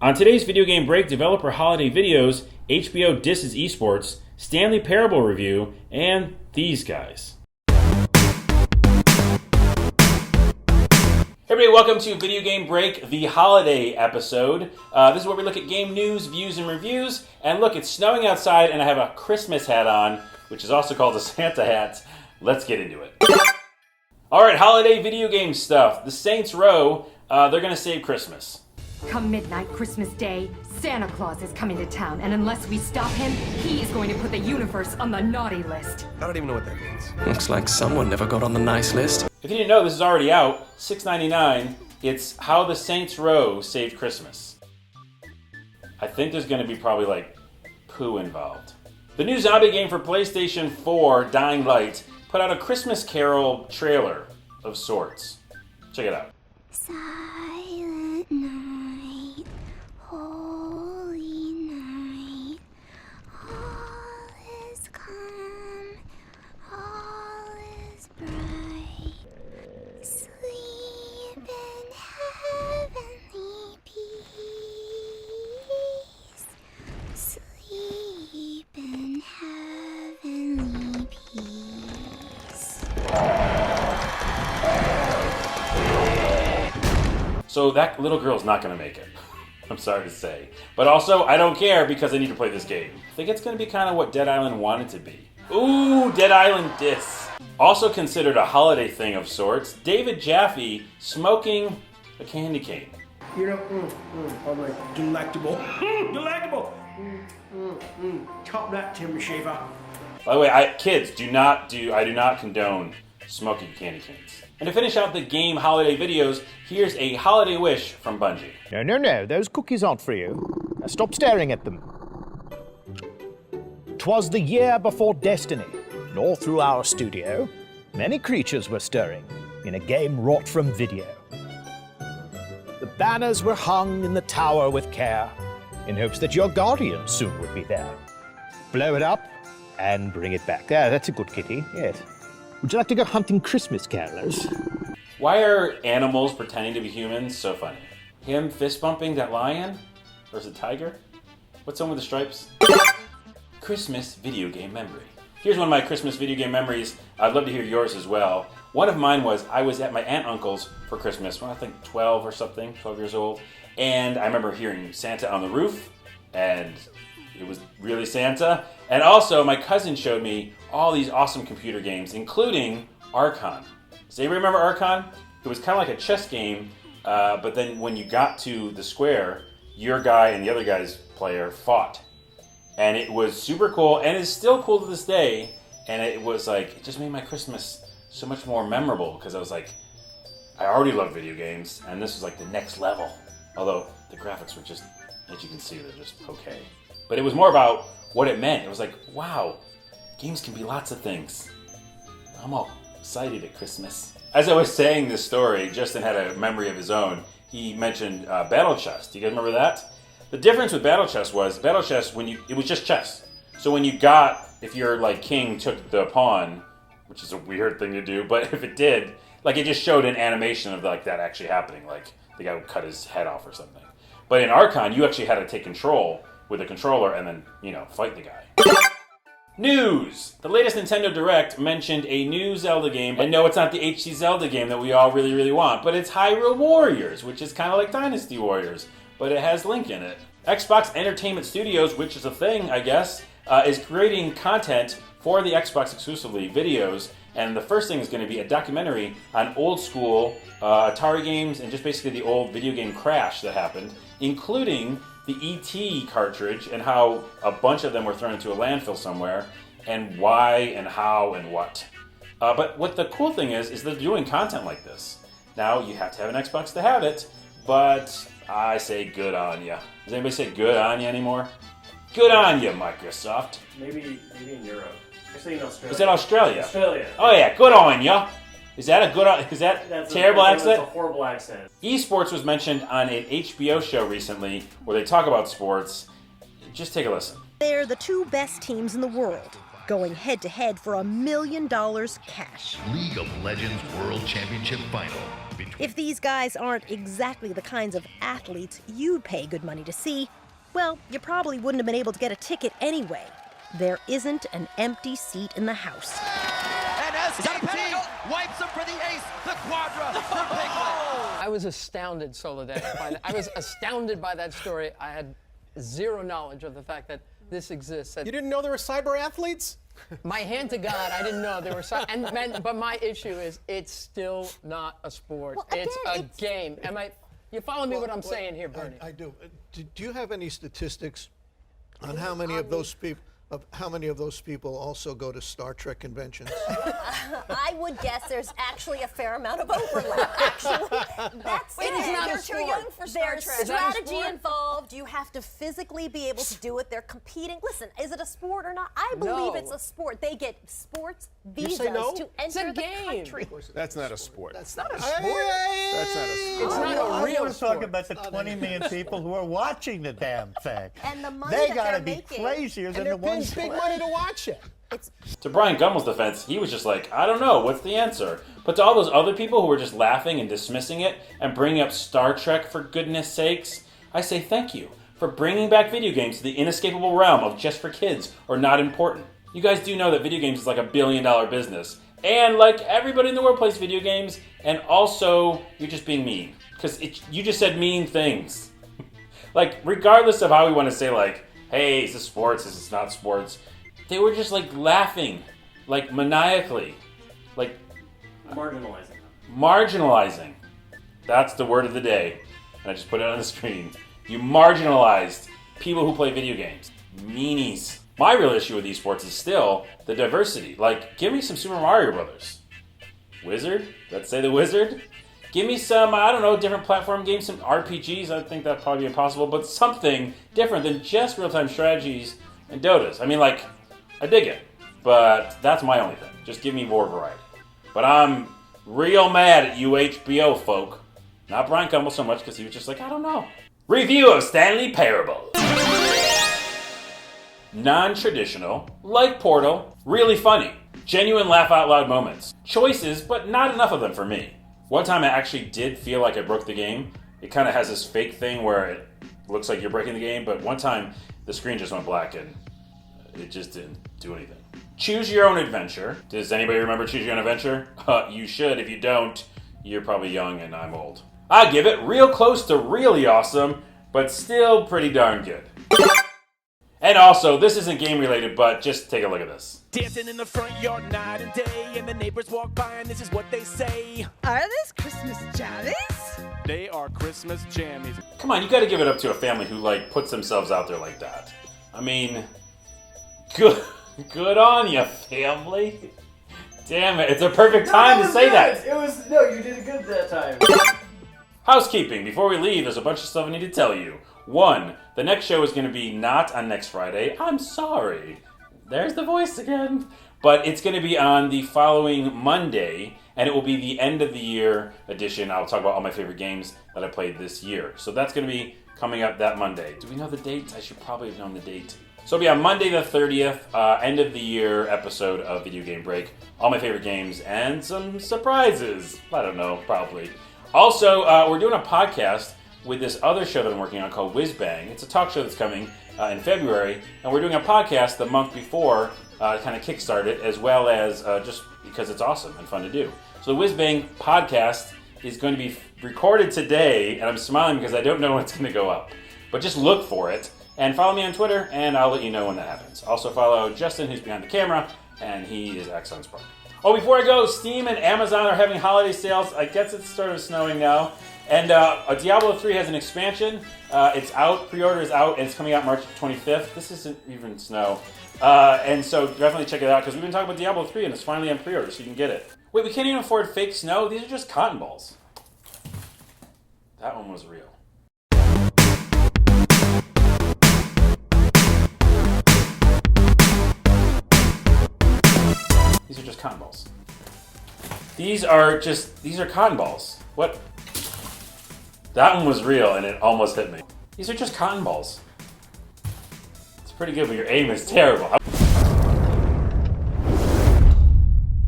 On today's Video Game Break developer holiday videos, HBO disses eSports, Stanley Parable review, and these guys. Hey everybody, welcome to Video Game Break, the holiday episode. This is where we look at game news, views, and reviews. And look, it's snowing outside and I have a Christmas hat on, which is also called a Santa hat. Let's get into it. Alright, holiday video game stuff. The Saints Row, they're going to save Christmas. Come midnight Christmas Day, Santa Claus is coming to town, and unless we stop him, he is going to put the universe on the naughty list. I don't even know what that means. Looks like someone never got on the nice list. If you didn't know, this is already out, $6.99. It's How the Saints Row Saved Christmas. I think there's going to be probably like poo involved. The new zombie game for PlayStation 4, Dying Light, put out a Christmas Carol trailer of sorts. Check it out. Silent night, holy night, all is calm, all is bright. Sleep in heavenly peace. Sleep in heavenly peace. So that little girl's not going to make it. I'm sorry to say. But also, I don't care because I need to play this game. I think it's going to be kind of what Dead Island wanted to be. Ooh, Dead Island diss. Also considered a holiday thing of sorts, David Jaffe smoking a candy cane. You know, I'm like, delectable. Delectable. Top that, Tim Schafer. By the way, I do not condone smoking candy canes. And to finish out the game holiday videos, here's a holiday wish from Bungie. No, those cookies aren't for you. Now stop staring at them. 'Twas the year before destiny, and all through our studio, many creatures were stirring in a game wrought from video. The banners were hung in the tower with care, in hopes that your guardian soon would be there. Blow it up and bring it back. There, that's a good kitty, yes. Would you like to go hunting Christmas carolers? Why are animals pretending to be humans so funny? Him fist bumping that lion? Or is it tiger? What's the one with the stripes? Christmas video game memory. Here's one of my Christmas video game memories. I'd love to hear yours as well. One of mine was I was at my aunt and uncle's for Christmas when I think 12 or something, 12 years old. And I remember hearing Santa on the roof, and it was really Santa. And also, my cousin showed me all these awesome computer games, including Archon. Does anybody remember Archon? It was kind of like a chess game, but then when you got to the square, your guy and the other guy's player fought. And it was super cool, and it's still cool to this day. And it was like, it just made my Christmas so much more memorable, because I was like, I already love video games, and this was like the next level. Although, the graphics were just, as you can see, they're just okay. But it was more about what it meant. It was like, wow, games can be lots of things. I'm all excited at Christmas. As I was saying this story, Justin had a memory of his own. He mentioned Battle Chess. Do you guys remember that? The difference with Battle Chess was, Battle Chess, it was just chess. So when you if your like king took the pawn, which is a weird thing to do, but if it did, like it just showed an animation of like that actually happening, like the guy would cut his head off or something. But in Archon, you actually had to take control with a controller and then, fight the guy. News! The latest Nintendo Direct mentioned a new Zelda game. And no, it's not the HD Zelda game that we all really, really want, but it's Hyrule Warriors, which is kind of like Dynasty Warriors, but it has Link in it. Xbox Entertainment Studios, which is a thing, I guess, is creating content for the Xbox exclusively, videos, and the first thing is going to be a documentary on old school Atari games and just basically the old video game crash that happened, including the E.T. cartridge and how a bunch of them were thrown into a landfill somewhere, and why and how and what. But what the cool thing is they're doing content like this. Now, you have to have an Xbox to have it, but I say good on ya. Does anybody say good on ya anymore? Good on ya, Microsoft. Maybe in Europe. Actually, in Australia. Is that Australia? Australia. Oh yeah, good on ya. Is that terrible accent? That's a horrible accent. eSports was mentioned on an HBO show recently where they talk about sports. Just take a listen. They're the two best teams in the world, going head-to-head for $1 million cash. League of Legends World Championship Final. If these guys aren't exactly the kinds of athletes you'd pay good money to see, well, you probably wouldn't have been able to get a ticket anyway. There isn't an empty seat in the house. And STT wipes him for the ace, the quadra, the piglet. I was astounded, Soledad. I was astounded by that story. I had zero knowledge of the fact that this exists. You didn't know there were cyber athletes? My hand to God, I didn't know there were but my issue is it's still not a sport. Well, it's a game. You follow me what I'm saying here, Bernie? I do. Do you have any statistics on how many of those people also go to Star Trek conventions? I would guess there's actually a fair amount of overlap. That's It is not a They're sport. too young for Star There's Trek. Is that a strategy sport? involved. You have to physically be able to do it. They're competing. Listen, is it a sport or not? I believe No. it's a sport. They get sports You visas say no? to It's a enter the game. country. That's not a sport. That's not a That's not a sport. It's not a I real want to sport. talk about the 20 million people who are watching the damn thing. And the money They that gotta they're be making. crazier And than they're the paying ones big money to watch it. To Brian Gummel's defense, he was just like, I don't know, what's the answer? But to all those other people who were just laughing and dismissing it and bringing up Star Trek for goodness sakes, I say thank you for bringing back video games to the inescapable realm of just for kids or not important. You guys do know that video games is like $1 billion business. And like everybody in the world plays video games, and also you're just being mean. Because you just said mean things. Like, regardless of how we want to say like, hey, is this sports, is this not sports? They were just like laughing, like maniacally, like Marginalizing. marginalizing. That's the word of the day. And I just put it on the screen. You marginalized people who play video games. Meanies. My real issue with esports is still the diversity. Like, give me some Super Mario Brothers. Wizard? Let's say the Wizard. Give me some, I don't know, different platform games, some RPGs. I think that'd probably be impossible, but something different than just real-time strategies and Dotas. I mean, like, I dig it, but that's my only thing. Just give me more variety. But I'm real mad at you HBO folk. Not Brian Gumbel so much, because he was just like, I don't know. Review of Stanley Parable. Non-traditional, like Portal, really funny. Genuine laugh-out-loud moments. Choices, but not enough of them for me. One time I actually did feel like I broke the game. It kind of has this fake thing where it looks like you're breaking the game, but one time the screen just went black and it just didn't do anything. Choose Your Own Adventure. Does anybody remember Choose Your Own Adventure? You should. If you don't, you're probably young and I'm old. I give it real close to really awesome, but still pretty darn good. And also, this isn't game related, but just take a look at this. Dancing in the front yard night and day, and the neighbors walk by and this is what they say. Are these Christmas Jammies? They are Christmas jammies. Come on, you gotta give it up to a family who, like, puts themselves out there like that. I mean, good on you, family. Damn it, it's a perfect time to say that. You did good that time. Housekeeping. Before we leave, there's a bunch of stuff I need to tell you. 1, the next show is going to be not on next Friday. I'm sorry. There's the voice again. But it's going to be on the following Monday, and it will be the end of the year edition. I'll talk about all my favorite games that I played this year. So that's going to be coming up that Monday. Do we know the date? I should probably have known the date. So it'll be on Monday the 30th, end of the year episode of Video Game Break. All my favorite games and some surprises. I don't know, probably. Also, we're doing a podcast with this other show that I'm working on called Whiz Bang. It's a talk show that's coming in February, and we're doing a podcast the month before, kind of kickstart it, as well as just because it's awesome and fun to do. So the Whiz Bang podcast is going to be recorded today, and I'm smiling because I don't know when it's going to go up. But just look for it, and follow me on Twitter, and I'll let you know when that happens. Also follow Justin, who's behind the camera, and he is Axon Spark. Oh, before I go, Steam and Amazon are having holiday sales. I guess it's sort of snowing now. And Diablo 3 has an expansion. It's out, pre-order is out, and it's coming out March 25th. This isn't even snow. And so definitely check it out, because we've been talking about Diablo 3, and it's finally on pre-order, so you can get it. Wait, we can't even afford fake snow? These are just cotton balls. That one was real. These are just cotton balls. These are cotton balls. What? That one was real and it almost hit me. These are just cotton balls. It's pretty good, but your aim is terrible.